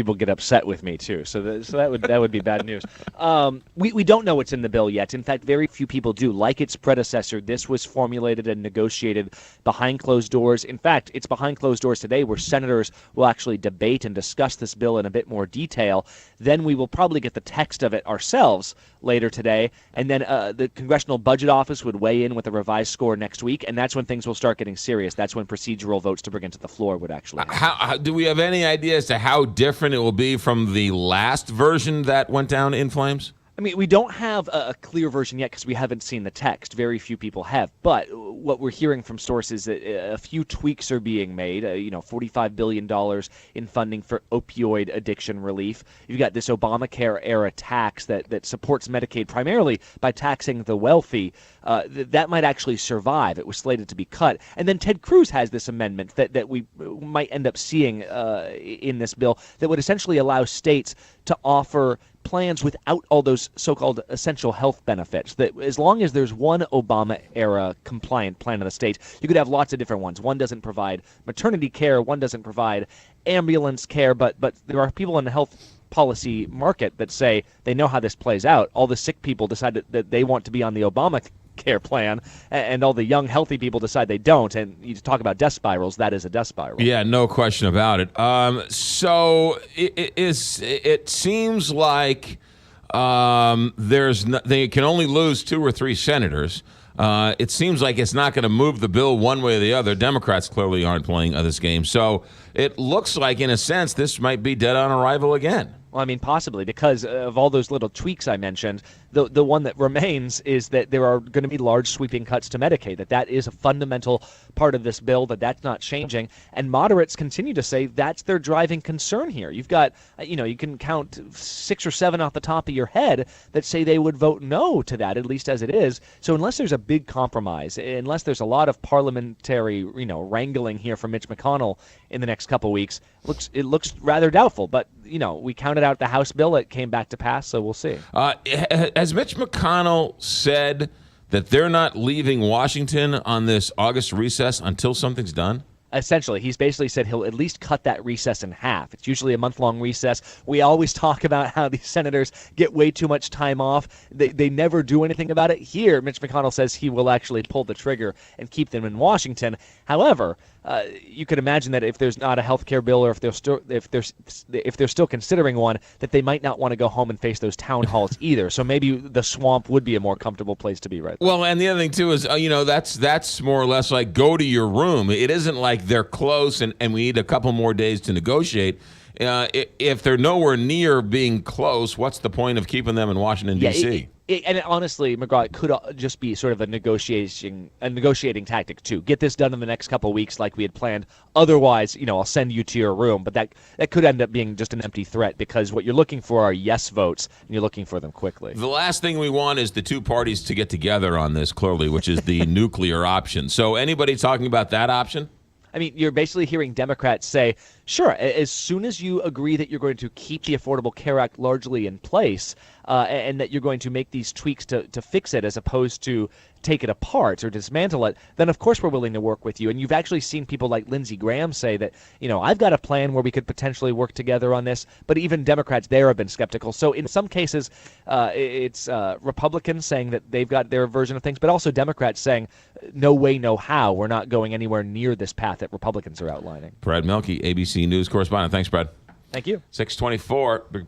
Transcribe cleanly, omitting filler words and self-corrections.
people get upset with me too. So that would be bad news. We don't know what's in the bill yet. In fact, very few people do. Like its predecessor, this was formulated and negotiated behind closed doors. In fact, it's behind closed doors today, where senators will actually debate and discuss this bill in a bit more detail. Then we will probably get the text of it ourselves later today, and then the Congressional Budget Office would weigh in with a revised score next week, and that's when things will start getting serious. That's when procedural votes to bring it to the floor would actually happen. How do we have any idea as to how different it will be from the last version that went down in flames? I mean, we don't have a clear version yet because we haven't seen the text. Very few people have. But what we're hearing from sources that a few tweaks are being made. $45 billion in funding for opioid addiction relief. You've got this Obamacare-era tax that supports Medicaid primarily by taxing the wealthy. That might actually survive. It was slated to be cut. And then Ted Cruz has this amendment that we might end up seeing in this bill that would essentially allow states to offer plans without all those so-called essential health benefits. That as long as there's one Obama-era compliant plan in the state, you could have lots of different ones. One doesn't provide maternity care, one doesn't provide ambulance care, but there are people in the health policy market that say they know how this plays out. All the sick people decide that they want to be on the Obama care plan, and all the young healthy people decide they don't. And you talk about death spirals, that is a death spiral. Yeah, no question about it. So it seems like they can only lose 2 or 3 senators. It seems like it's not going to move the bill one way or the other. Democrats clearly aren't playing this game. So it looks like, in a sense, this might be dead on arrival again. Well, I mean, possibly, because of all those little tweaks I mentioned. The one that remains is that there are going to be large sweeping cuts to Medicaid, that is a fundamental part of this bill, that's not changing. And moderates continue to say that's their driving concern here. You've got, you can count 6 or 7 off the top of your head that say they would vote no to that, at least as it is. So unless there's a big compromise, unless there's a lot of parliamentary, wrangling here from Mitch McConnell in the next couple weeks, it looks rather doubtful. But, we counted out the House bill. It came back to pass, so we'll see. Has Mitch McConnell said that they're not leaving Washington on this August recess until something's done? Essentially, he's basically said he'll at least cut that recess in half. It's usually a month-long recess. We always talk about how these senators get way too much time off. They never do anything about it. Here, Mitch McConnell says he will actually pull the trigger and keep them in Washington. However, you could imagine that if there's not a health care bill, or if they're still considering one, that they might not want to go home and face those town halls either. So maybe the swamp would be a more comfortable place to be right now. Well, and the other thing too is, that's more or less like go to your room. It isn't like they're close and we need a couple more days to negotiate. If they're nowhere near being close, what's the point of keeping them in Washington, D.C.? And honestly, McGraw, it could just be sort of a negotiating tactic too. Get this done in the next couple of weeks like we had planned. Otherwise, I'll send you to your room. But that could end up being just an empty threat, because what you're looking for are yes votes, and you're looking for them quickly. The last thing we want is the two parties to get together on this, clearly, which is the nuclear option. So anybody talking about that option? I mean, you're basically hearing Democrats say, sure, as soon as you agree that you're going to keep the Affordable Care Act largely in place, and that you're going to make these tweaks to fix it as opposed to take it apart or dismantle it, then of course we're willing to work with you. And you've actually seen people like Lindsey Graham say that, I've got a plan where we could potentially work together on this. But even Democrats there have been skeptical. So in some cases, it's Republicans saying that they've got their version of things, but also Democrats saying, no way, no how. We're not going anywhere near this path that Republicans are outlining. Brad Melke, ABC News correspondent. Thanks, Brad. Thank you. 624.